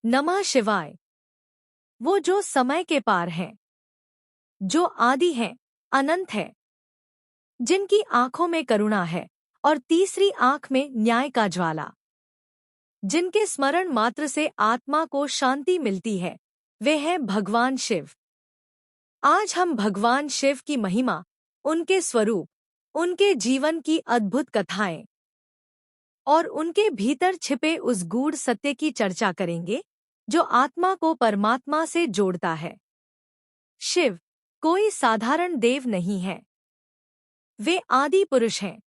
नमः शिवाय। वो जो समय के पार हैं, जो आदि हैं, अनंत है, जिनकी आंखों में करुणा है और तीसरी आंख में न्याय का ज्वाला, जिनके स्मरण मात्र से आत्मा को शांति मिलती है, वे हैं भगवान शिव। आज हम भगवान शिव की महिमा, उनके स्वरूप, उनके जीवन की अद्भुत कथाएं और उनके भीतर छिपे उस गूढ़ सत्य की चर्चा करेंगे जो आत्मा को परमात्मा से जोड़ता है। शिव कोई साधारण देव नहीं है। वे आदि पुरुष हैं।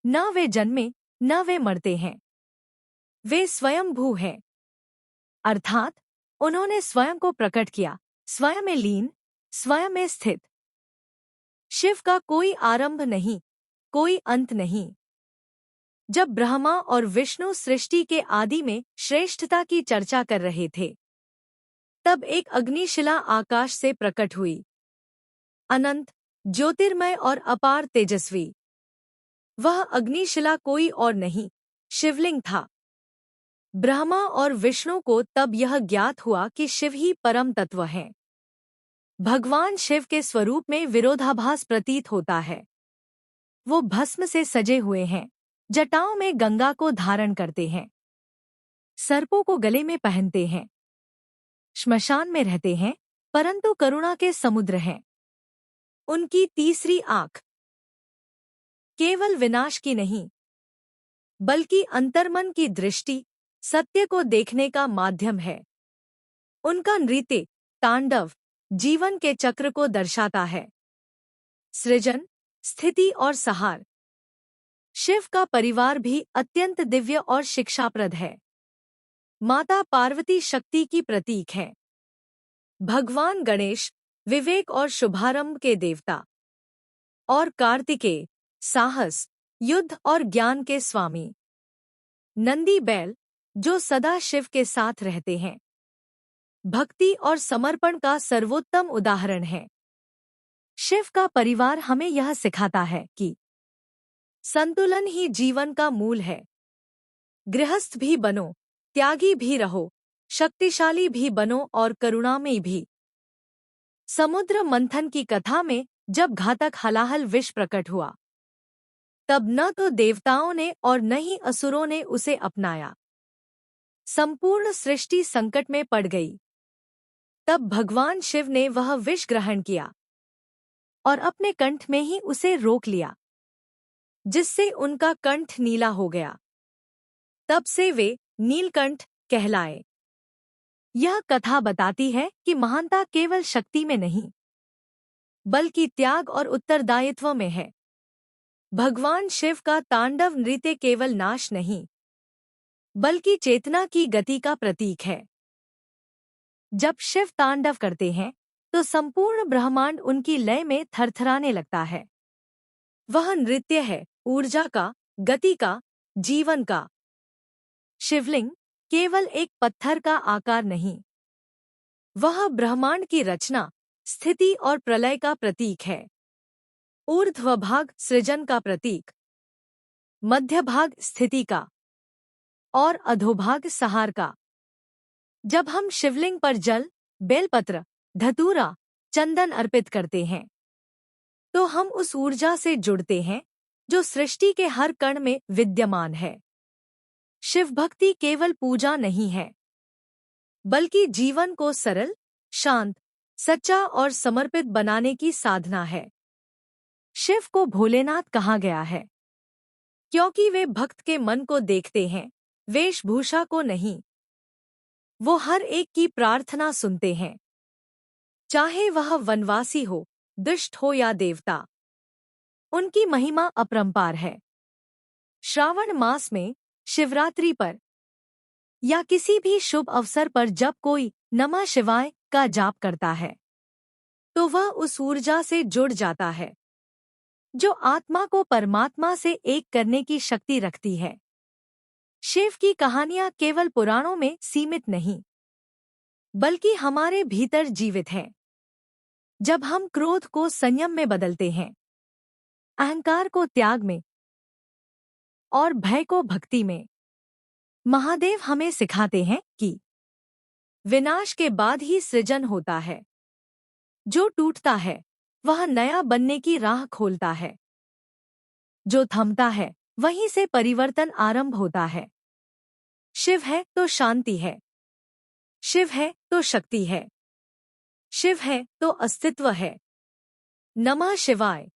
न वे जन्मे, न वे मरते हैं। वे स्वयंभू हैं, अर्थात उन्होंने स्वयं को प्रकट किया, स्वयं में लीन, स्वयं में स्थित। शिव का कोई आरंभ नहीं, कोई अंत नहीं। जब ब्रह्मा और विष्णु सृष्टि के आदि में श्रेष्ठता की चर्चा कर रहे थे, तब एक अग्निशिला आकाश से प्रकट हुई। अनंत, ज्योतिर्मय और अपार तेजस्वी। वह अग्निशिला कोई और नहीं, शिवलिंग था। ब्रह्मा और विष्णु को तब यह ज्ञात हुआ कि शिव ही परम तत्व हैं। भगवान शिव के स्वरूप में विरोधाभास प्रतीत होता है। वो भस्म से सजे हुए हैं, जटाओं में गंगा को धारण करते हैं, सर्पों को गले में पहनते हैं, श्मशान में रहते हैं, परंतु करुणा के समुद्र हैं। उनकी तीसरी आंख केवल विनाश की नहीं, बल्कि अंतर्मन की दृष्टि, सत्य को देखने का माध्यम है। उनका नृत्य, तांडव, जीवन के चक्र को दर्शाता है। सृजन, स्थिति और संहार। शिव का परिवार भी अत्यंत दिव्य और शिक्षाप्रद है। माता पार्वती शक्ति की प्रतीक है। भगवान गणेश विवेक और शुभारंभ के देवता, और कार्तिकेय साहस, युद्ध और ज्ञान के स्वामी। नंदी बैल जो सदा शिव के साथ रहते हैं, भक्ति और समर्पण का सर्वोत्तम उदाहरण है। शिव का परिवार हमें यह सिखाता है कि संतुलन ही जीवन का मूल है। गृहस्थ भी बनो, त्यागी भी रहो, शक्तिशाली भी बनो और करुणामयी भी। समुद्र मंथन की कथा में जब घातक हलाहल विष प्रकट हुआ, तब न तो देवताओं ने और न ही असुरों ने उसे अपनाया। संपूर्ण सृष्टि संकट में पड़ गई। तब भगवान शिव ने वह विष ग्रहण किया और अपने कंठ में ही उसे रोक लिया, जिससे उनका कंठ नीला हो गया। तब से वे नीलकंठ कहलाए। यह कथा बताती है कि महानता केवल शक्ति में नहीं, बल्कि त्याग और उत्तरदायित्व में है। भगवान शिव का तांडव नृत्य केवल नाश नहीं, बल्कि चेतना की गति का प्रतीक है। जब शिव तांडव करते हैं, तो संपूर्ण ब्रह्मांड उनकी लय में थरथराने लगता है। वह नृत्य है ऊर्जा का, गति का, जीवन का। शिवलिंग केवल एक पत्थर का आकार नहीं, वह ब्रह्मांड की रचना, स्थिति और प्रलय का प्रतीक है। ऊर्ध्वभाग सृजन का प्रतीक, मध्य भाग स्थिति का और अधोभाग संहार का। जब हम शिवलिंग पर जल, बेलपत्र, धतूरा, चंदन अर्पित करते हैं, तो हम उस ऊर्जा से जुड़ते हैं जो सृष्टि के हर कण में विद्यमान है। शिव भक्ति केवल पूजा नहीं है, बल्कि जीवन को सरल, शांत, सच्चा और समर्पित बनाने की साधना है। शिव को भोलेनाथ कहा गया है, क्योंकि वे भक्त के मन को देखते हैं, वेशभूषा को नहीं। वो हर एक की प्रार्थना सुनते हैं, चाहे वह वनवासी हो, दुष्ट हो या देवता। उनकी महिमा अपरंपार है। श्रावण मास में शिवरात्रि पर या किसी भी शुभ अवसर पर जब कोई नमः शिवाय का जाप करता है, तो वह उस ऊर्जा से जुड़ जाता है जो आत्मा को परमात्मा से एक करने की शक्ति रखती है। शिव की कहानियां केवल पुराणों में सीमित नहीं, बल्कि हमारे भीतर जीवित हैं। जब हम क्रोध को संयम में बदलते हैं, अहंकार को त्याग में और भय को भक्ति में, महादेव हमें सिखाते हैं कि विनाश के बाद ही सृजन होता है। जो टूटता है वह नया बनने की राह खोलता है। जो थमता है वहीं से परिवर्तन आरंभ होता है। शिव है तो शांति है। शिव है तो शक्ति है। शिव है तो अस्तित्व है। नमः शिवाय।